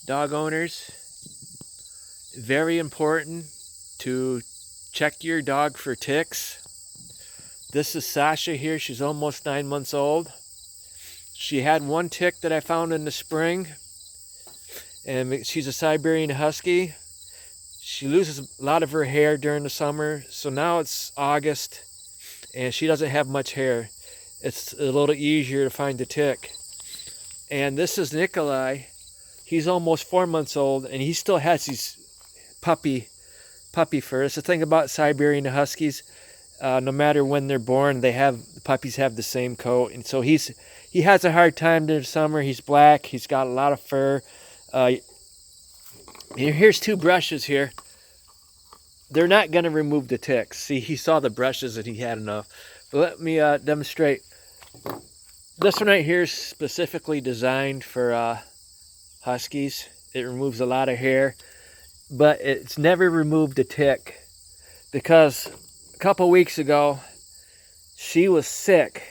dog owners, very important to check your dog for ticks. This is Sasha here. She's almost 9 months old. She had one tick that I found in the spring, and she's a Siberian Husky. She loses a lot of her hair during the summer, so now it's August and she doesn't have much hair. It's a little easier to find the tick. And this is Nikolai. He's almost 4 months old and he still has these puppy fur. It's the thing about Siberian Huskies. No matter when they're born, the puppies have the same coat, and so he has a hard time during the summer. He's black. He's got a lot of fur. Here's 2 brushes here. They're not going to remove the ticks. See, he saw the brushes and he had enough. But let me demonstrate. This one right here is specifically designed for Huskies. It removes a lot of hair, but it's never removed a tick, because a couple weeks ago she was sick.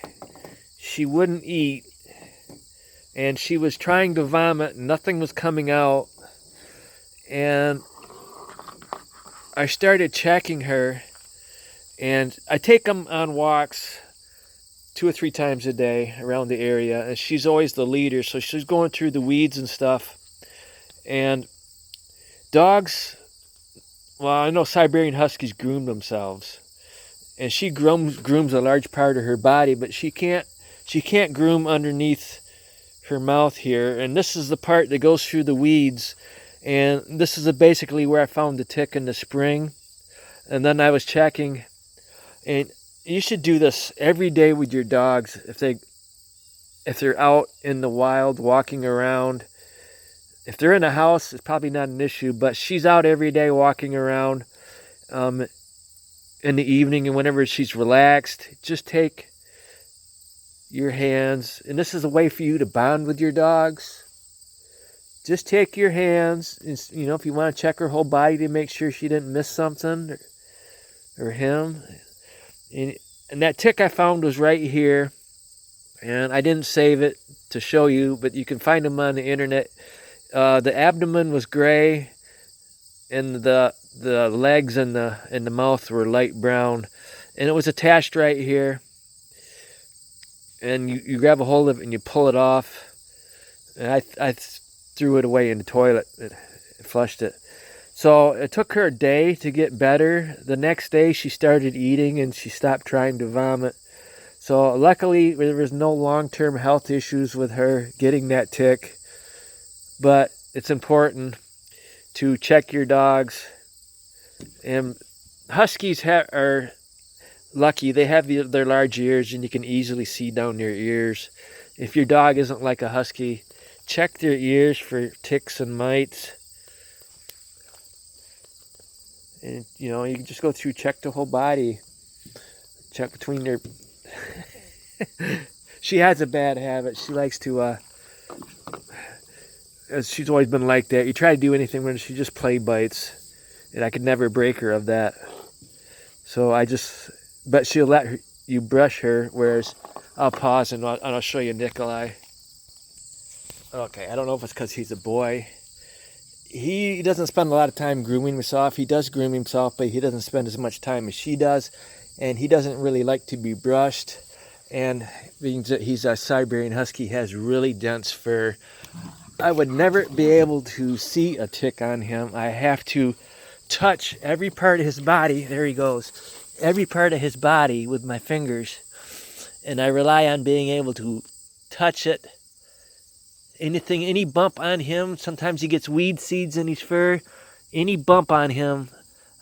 She wouldn't eat and she was trying to vomit. Nothing was coming out, and I started checking her, and I take them on walks 2 or 3 times a day around the area, and she's always the leader, so she's going through the weeds and stuff. And dogs, well, I know Siberian Huskies groom themselves, and she grooms a large part of her body, but she can't groom underneath her mouth here, and this is the part that goes through the weeds. And this is basically where I found the tick in the spring. And then I was checking, and you should do this every day with your dogs if they're out in the wild walking around. If they're in a house, it's probably not an issue, but she's out every day walking around in the evening, and whenever she's relaxed, just take your hands, and this is a way for you to bond with your dogs. Just take your hands, and, if you want to check her whole body to make sure she didn't miss something, or him. And that tick I found was right here, and I didn't save it to show you, but you can find them on the internet. The abdomen was gray, and the legs and the mouth were light brown, and it was attached right here. And you grab a hold of it and you pull it off. And I threw it away in the toilet. It flushed it. So it took her a day to get better. The next day she started eating and she stopped trying to vomit. So luckily there was no long-term health issues with her getting that tick. But it's important to check your dogs. And Huskies are lucky. They have their large ears, and you can easily see down their ears. If your dog isn't like a Husky, check their ears for ticks and mites. And you can just go through, check the whole body, check between their she has a bad habit. She likes to she's always been like that. You try to do anything when she just play bites, and I could never break her of that. So but she'll let you brush her, whereas I'll pause and I'll show you Nikolai. Okay, I don't know if it's because he's a boy. He doesn't spend a lot of time grooming himself. He does groom himself, but he doesn't spend as much time as she does. And he doesn't really like to be brushed. And being that he's a Siberian Husky, he has really dense fur. I would never be able to see a tick on him. I have to touch every part of his body. There he goes. Every part of his body with my fingers, and I rely on being able to touch it. Any bump on him, sometimes he gets weed seeds in his fur. Any bump on him,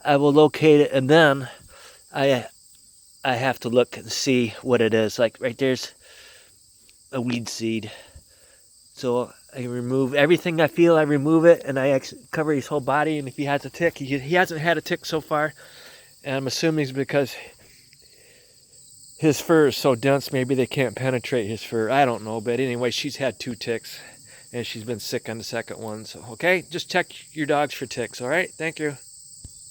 I will locate it, and then I have to look and see what it is. Like right there's a weed seed. So I remove everything I feel. I remove it, and I cover his whole body. And if he has a tick, he hasn't had a tick so far. And I'm assuming it's because his fur is so dense, maybe they can't penetrate his fur. I don't know, but anyway, she's had 2 ticks, and she's been sick on the second one. So, okay, just check your dogs for ticks, all right? Thank you.